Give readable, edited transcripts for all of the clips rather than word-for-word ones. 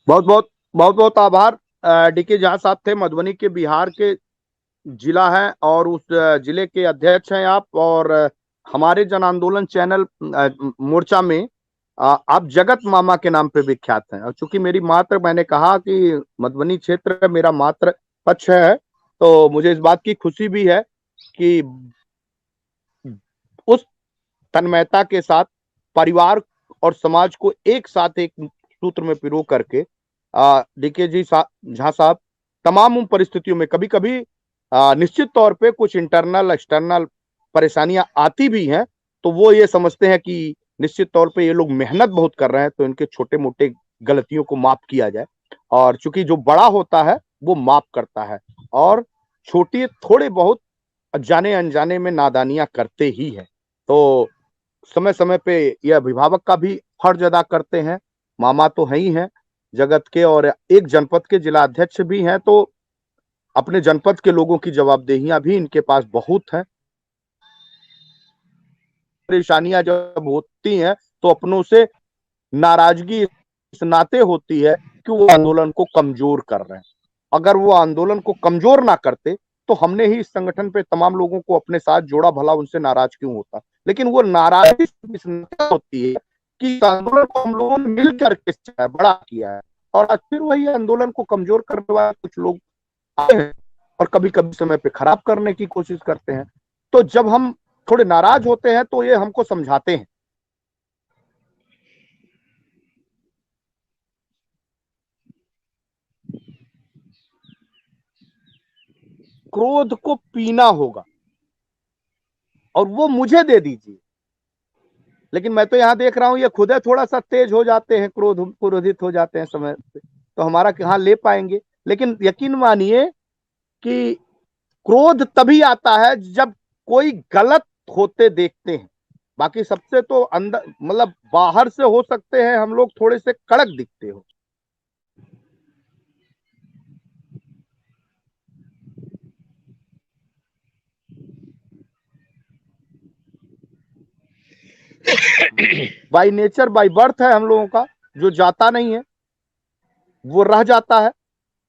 बहुत बहुत आभार। डीके झा साहब थे, मधुबनी के, बिहार के जिला है, और उस जिले के अध्यक्ष हैं आप। और हमारे जन आंदोलन चैनल मोर्चा में आप जगत मामा के नाम पे विख्यात हैं। और चूंकि मेरी मात्र, मैंने कहा कि मधुबनी क्षेत्र मेरा मात्र पक्ष है, तो मुझे इस बात की खुशी भी है कि उस तन्मयता के साथ परिवार और समाज को एक साथ एक सूत्र में पिरो करके डीके जी झा साहब तमाम उन परिस्थितियों में, कभी कभी निश्चित तौर पे कुछ इंटरनल एक्सटर्नल परेशानियां आती भी हैं, तो वो ये समझते हैं कि निश्चित तौर पे ये लोग मेहनत बहुत कर रहे हैं, तो इनके छोटे मोटे गलतियों को माफ किया जाए। और चूंकि जो बड़ा होता है वो माफ करता है, और छोटी थोड़े बहुत जाने अनजाने में नादानियां करते ही है, तो समय समय पे ये अभिभावक का भी फर्ज अदा करते हैं। मामा तो है ही हैं जगत के, और एक जनपद के जिला अध्यक्ष भी हैं, तो अपने जनपद के लोगों की जवाबदेहियां भी इनके पास बहुत हैं। परेशानियां जब होती हैं तो अपनों से नाराजगी इस नाते होती है कि वो आंदोलन को कमजोर कर रहे हैं। अगर वो आंदोलन को कमजोर ना करते तो हमने ही इस संगठन पे तमाम लोगों को अपने साथ जोड़ा, भला उनसे नाराज क्यों होता। लेकिन वो नाराजगी इस नाते होती है कि इस आंदोलन को हम लोगों ने मिल करके बड़ा किया है, और आज फिर वही आंदोलन को कमजोर करने वाले कुछ लोग आए हैं, और कभी कभी समय पे खराब करने की कोशिश करते हैं। तो जब हम थोड़े नाराज होते हैं तो ये हमको समझाते हैं। क्रोध को पीना होगा, और वो मुझे दे दीजिए। लेकिन मैं तो यहां देख रहा हूं ये खुद है थोड़ा सा तेज हो जाते हैं, क्रोधित हो जाते हैं समय पे, तो हमारा कहाँ ले पाएंगे। लेकिन यकीन मानिए कि क्रोध तभी आता है जब कोई गलत होते देखते हैं। बाकी सबसे तो अंदर, मतलब बाहर से हो सकते हैं हम लोग थोड़े से कड़क दिखते हो। बाई नेचर, बाई बर्थ है हम लोगों का, जो जाता नहीं है वो रह जाता है।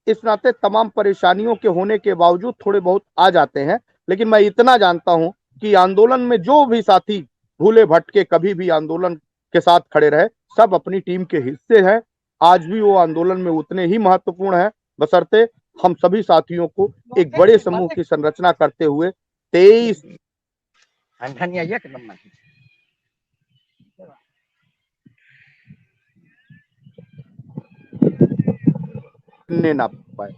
इस नाते तमाम परेशानियों के होने के बावजूद थोड़े बहुत आ जाते हैं। लेकिन मैं इतना जानता हूं कि आंदोलन में जो भी साथी भूले भटके कभी भी आंदोलन के साथ खड़े रहे, सब अपनी टीम के हिस्से हैं। आज भी वो आंदोलन में उतने ही महत्वपूर्ण है, बशर्ते हम सभी साथियों को एक बड़े समूह की संरचना करते हुए 23 ने ना पाए।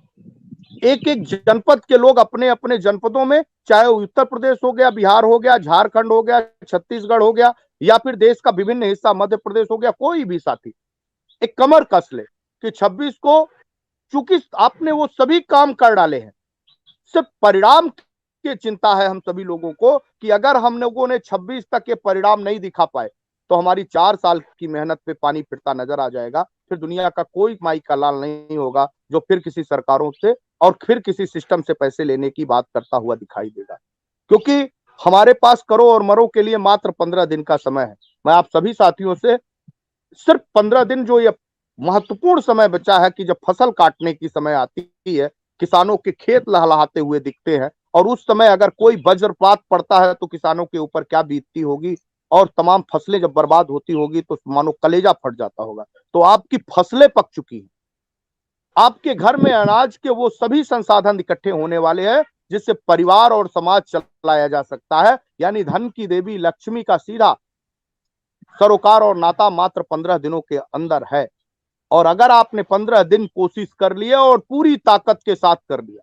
एक एक जनपद के लोग अपने अपने जनपदों में, चाहे उत्तर प्रदेश हो गया, बिहार हो गया, झारखंड हो गया, छत्तीसगढ़ हो गया, या फिर देश का विभिन्न हिस्सा, मध्य प्रदेश हो गया, कोई भी साथी एक कमर कस ले कि 26 को, चूंकि आपने वो सभी काम कर डाले हैं, सिर्फ परिणाम की चिंता है हम सभी लोगों को कि अगर हम लोगों ने 26 तक ये परिणाम नहीं दिखा पाए तो हमारी 4 साल की मेहनत पे पानी फिरता नजर आ जाएगा। फिर दुनिया का कोई माई का लाल नहीं होगा जो फिर किसी सरकारों से और फिर किसी सिस्टम से पैसे लेने की बात करता हुआ दिखाई देगा। क्योंकि हमारे पास करो और मरो के लिए मात्र 15 दिन का समय है। मैं आप सभी साथियों से सिर्फ 15 दिन, जो ये महत्वपूर्ण समय बचा है कि जब फसल काटने की समय आती है, किसानों के खेत लहलहाते हुए दिखते हैं, और उस समय अगर कोई वज्रपात पड़ता है तो किसानों के ऊपर क्या बीतती होगी, और तमाम फसलें जब बर्बाद होती होगी तो मानो कलेजा फट जाता होगा। तो आपकी फसलें पक चुकी हैं, आपके घर में अनाज के वो सभी संसाधन इकट्ठे होने वाले हैं जिससे परिवार और समाज चलाया जा सकता है। यानी धन की देवी लक्ष्मी का सीधा सरोकार और नाता मात्र 15 दिनों के अंदर है। और अगर आपने 15 दिन कोशिश कर लिया और पूरी ताकत के साथ कर लिया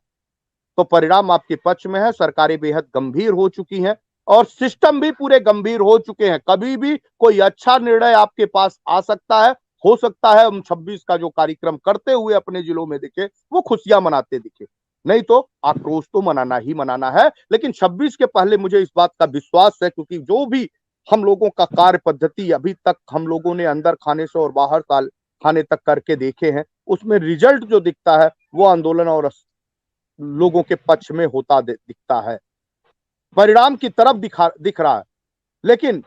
तो परिणाम आपके पक्ष में है। सरकारें बेहद गंभीर हो चुकी हैं और सिस्टम भी पूरे गंभीर हो चुके हैं। कभी भी कोई अच्छा निर्णय आपके पास आ सकता है। हो सकता है हम 26 का जो कार्यक्रम करते हुए अपने जिलों में दिखे वो खुशियां मनाते दिखे, नहीं तो आक्रोश तो मनाना ही मनाना है। लेकिन 26 के पहले मुझे इस बात का विश्वास है, क्योंकि जो भी हम लोगों का कार्य पद्धति अभी तक हम लोगों ने अंदर खाने से और बाहर खाने तक करके देखे हैं, उसमें रिजल्ट जो दिखता है वो आंदोलन और लोगों के पक्ष में होता दिखता है, परिणाम की तरफ दिख रहा है। लेकिन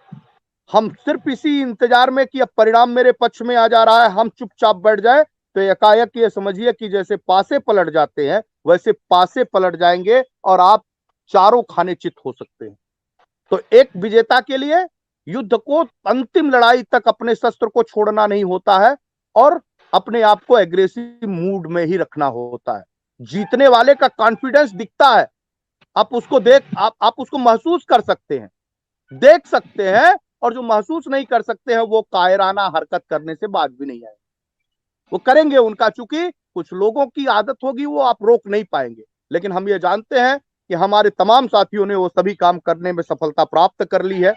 हम सिर्फ इसी इंतजार में कि अब परिणाम मेरे पक्ष में आ जा रहा है, हम चुपचाप बैठ जाए, तो एकाएक ये समझिए कि जैसे पासे पलट जाते हैं वैसे पासे पलट जाएंगे और आप चारों खाने चित हो सकते हैं। तो एक विजेता के लिए युद्ध को अंतिम लड़ाई तक अपने शस्त्र को छोड़ना नहीं होता है और अपने आप को एग्रेसिव मूड में ही रखना होता है। जीतने वाले का कॉन्फिडेंस दिखता है, आप उसको आप उसको महसूस कर सकते हैं, देख सकते हैं, और जो महसूस नहीं कर सकते हैं वो कायराना हरकत करने से बाज भी नहीं आएगा। वो करेंगे, उनका चूंकि कुछ लोगों की आदत होगी, वो आप रोक नहीं पाएंगे। लेकिन हम ये जानते हैं कि हमारे तमाम साथियों ने वो सभी काम करने में सफलता प्राप्त कर ली है।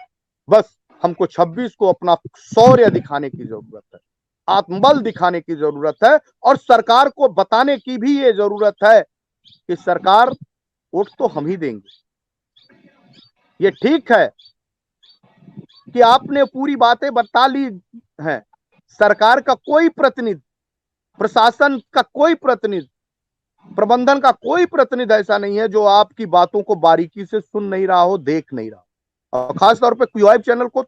बस हमको 26 को अपना शौर्य दिखाने की जरूरत है, आत्मबल दिखाने की जरूरत है, और सरकार को बताने की भी ये जरूरत है कि सरकार वोट तो हम ही देंगे। ये ठीक है कि आपने पूरी बातें बता ली हैं, सरकार का कोई प्रतिनिधि, प्रशासन का कोई प्रतिनिधि, प्रबंधन का कोई प्रतिनिधि ऐसा नहीं है जो आपकी बातों को बारीकी से सुन नहीं रहा हो, देख नहीं रहा हो। और खासतौर पे क्यूआईब चैनल को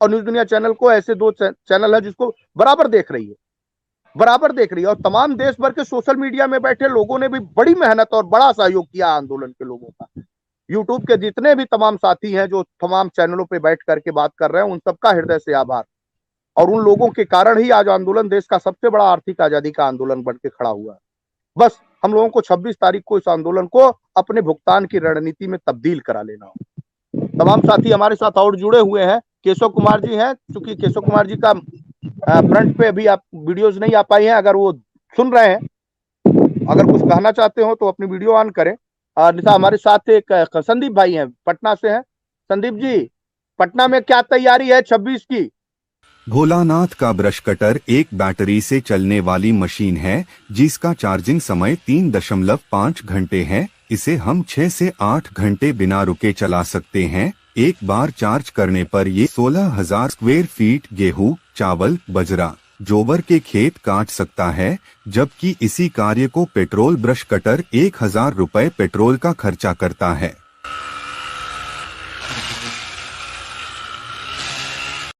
और न्यूज दुनिया चैनल को, ऐसे दो चैनल है जिसको बराबर देख रही है, बराबर देख रही है। और तमाम देश भर के सोशल मीडिया में बैठे लोगों ने भी बड़ी मेहनत और बड़ा सहयोग किया आंदोलन के लोगों का। यूट्यूब के जितने भी तमाम साथी हैं जो तमाम चैनलों पे बैठ करके बात कर रहे हैं, उन सबका हृदय से आभार। और उन लोगों के कारण ही आज आंदोलन देश का सबसे बड़ा आर्थिक आजादी का आंदोलन बन के खड़ा हुआ है। बस हम लोगों को 26 तारीख को इस आंदोलन को अपने भुगतान की रणनीति में तब्दील करा लेना हो। तमाम साथी हमारे साथ और जुड़े हुए हैं। केशव कुमार जी हैं, क्योंकि केशव कुमार जी का फ्रंट पे अभी आप वीडियोज नहीं आ पाई हैं, अगर वो सुन रहे हैं, अगर कुछ कहना चाहते हो तो अपनी वीडियो ऑन करें। निशा हमारे साथ एक संदीप भाई हैं, पटना से हैं। संदीप जी, पटना में क्या तैयारी है 26 की? भोलानाथ का ब्रश कटर एक बैटरी से चलने वाली मशीन है जिसका चार्जिंग समय 3.5 घंटे है। इसे हम 6 से 8 घंटे बिना रुके चला सकते हैं। एक बार चार्ज करने पर ये 16,000 स्क्वायर फीट गेहूं, चावल, बजरा, जोबर के खेत काट सकता है, जबकि इसी कार्य को पेट्रोल ब्रश कटर 1,000 रुपए पेट्रोल का खर्चा करता है।